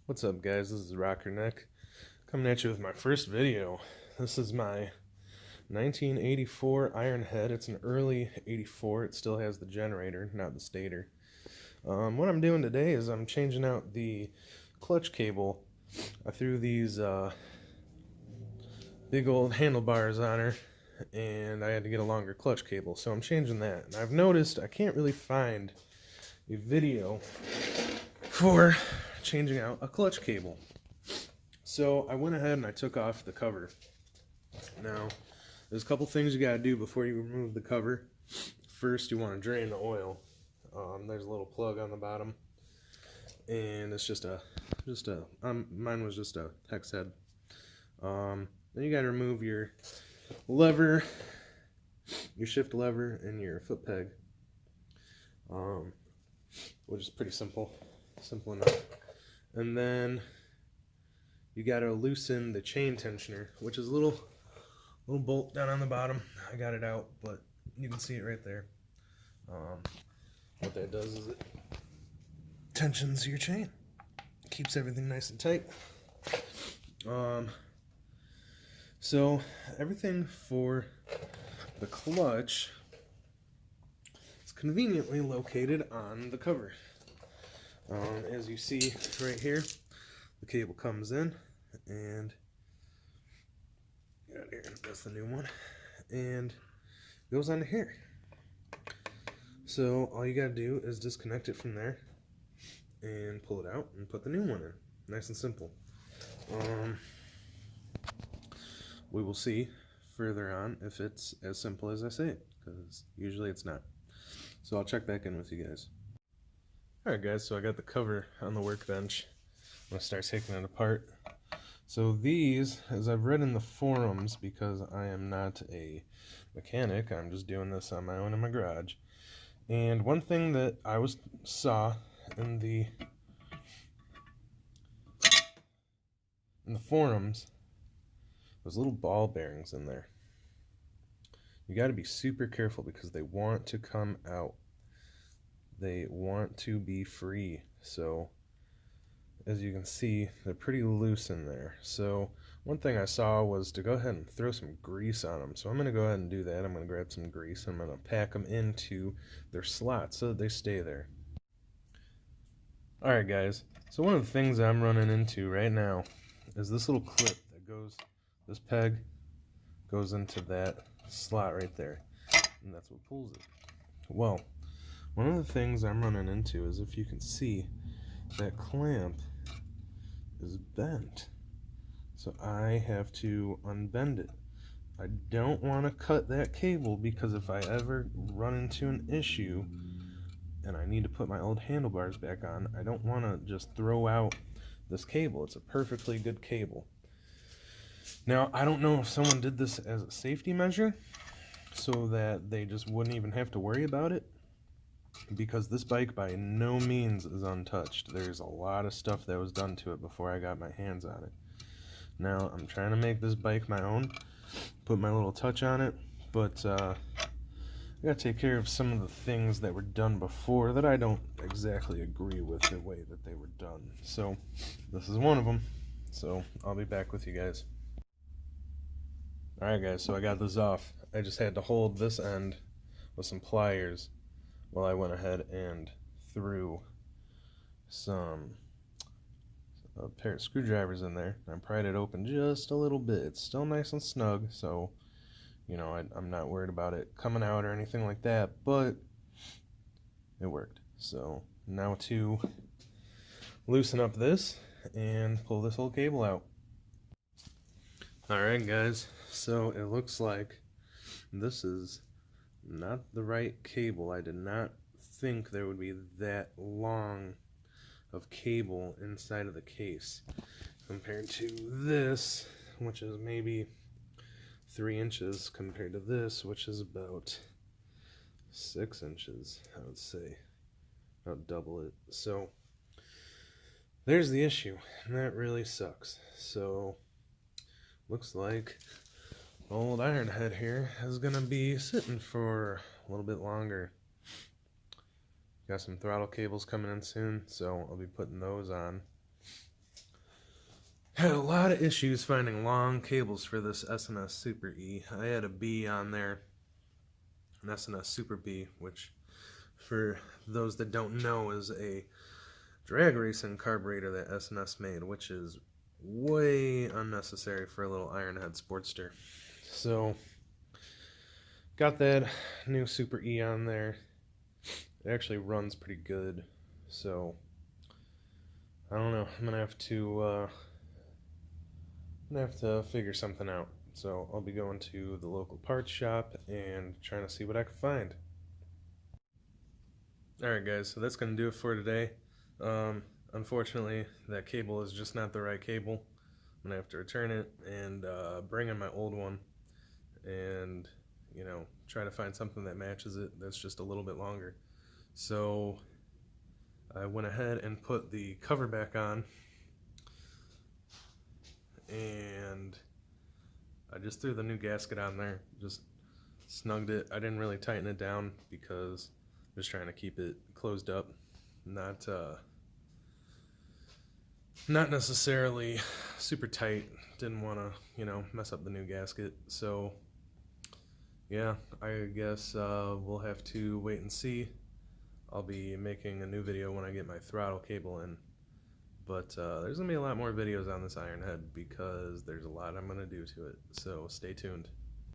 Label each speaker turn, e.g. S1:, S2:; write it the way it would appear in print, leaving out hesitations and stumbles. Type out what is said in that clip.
S1: What's up, guys? This is Rocker Neck coming at you with my first video. This is my 1984 Ironhead. It's an early 84. It still has the generator, not the stator. What I'm doing today is I'm changing out the clutch cable. I threw these big old handlebars on her, and I had to get a longer clutch cable, so I'm changing that. And I've noticed I can't really find a video for changing out a clutch cable. So I went ahead and I took off the cover. Now, there's a couple things you gotta do before you remove the cover. First, you want to drain the oil. There's a little plug on the bottom, and it's mine was just a hex head. Then you gotta remove your lever, your shift lever, and your foot peg, which is pretty simple enough. And then you got to loosen the chain tensioner, which is a little bolt down on the bottom. I got it out, but you can see it right there. What that does is it tensions your chain, keeps everything nice and tight. So everything for the clutch is conveniently located on the cover. As you see right here, the cable comes in, and got here, that's the new one, and goes onto here. So all you gotta do is disconnect it from there and pull it out and put the new one in. Nice and simple. We will see further on if it's as simple as I say it, because usually it's not. So I'll check back in with you guys. Alright guys, so I got the cover on the workbench. I'm going to start taking it apart. So these, as I've read in the forums, because I am not a mechanic, I'm just doing this on my own in my garage. And one thing that I saw in the forums was little ball bearings in there. You got to be super careful because they want to come out. They want to be free. So as you can see, they're pretty loose in there. So one thing I saw was to go ahead and throw some grease on them. So I'm going to go ahead and do that. I'm going to grab some grease and I'm going to pack them into their slots so that they stay there. Alright guys, so one of the things I'm running into right now is this little clip that goes, this peg goes into that slot right there. And that's what pulls it. Well, one of the things I'm running into is, if you can see, that clamp is bent. So I have to unbend it. I don't want to cut that cable, because if I ever run into an issue and I need to put my old handlebars back on, I don't want to just throw out this cable. It's a perfectly good cable. Now, I don't know if someone did this as a safety measure so that they just wouldn't even have to worry about it, because this bike by no means is untouched. There's a lot of stuff that was done to it before I got my hands on it. Now, I'm trying to make this bike my own, put my little touch on it, but I gotta take care of some of the things that were done before that I don't exactly agree with the way that they were done. So, this is one of them. So, I'll be back with you guys. Alright guys, so I got this off. I just had to hold this end with some pliers while I went ahead and threw a pair of screwdrivers in there. I pried it open just a little bit. It's still nice and snug, so you know, I'm not worried about it coming out or anything like that, but it worked. So now to loosen up this and pull this whole cable out. Alright guys, so it looks like this is not the right cable. I did not think there would be that long of cable inside of the case compared to this, which is maybe 3 inches, compared to this, which is about 6 inches, I would say. I'll double it. So there's the issue, and that really sucks. So looks like old Ironhead here is gonna be sitting for a little bit longer. Got some throttle cables coming in soon, so I'll be putting those on. Had a lot of issues finding long cables for this S&S Super E. I had a B on there, an S&S Super B, which for those that don't know is a drag racing carburetor that S&S made, which is way unnecessary for a little ironhead Sportster. So got that new Super E on there. It actually runs pretty good, so I don't know. I'm gonna have to figure something out. So I'll be going to the local parts shop and trying to see what I can find. Alright guys, so that's going to do it for today. Unfortunately, that cable is just not the right cable. I'm going to have to return it and bring in my old one and, try to find something that matches it that's just a little bit longer. So I went ahead and put the cover back on, and I just threw the new gasket on there, just snugged it. I didn't really tighten it down because I'm just trying to keep it closed up, not necessarily super tight. Didn't want to, mess up the new gasket. So yeah, I guess we'll have to wait and see. I'll be making a new video when I get my throttle cable in. But there's going to be a lot more videos on this ironhead because there's a lot I'm going to do to it. So stay tuned.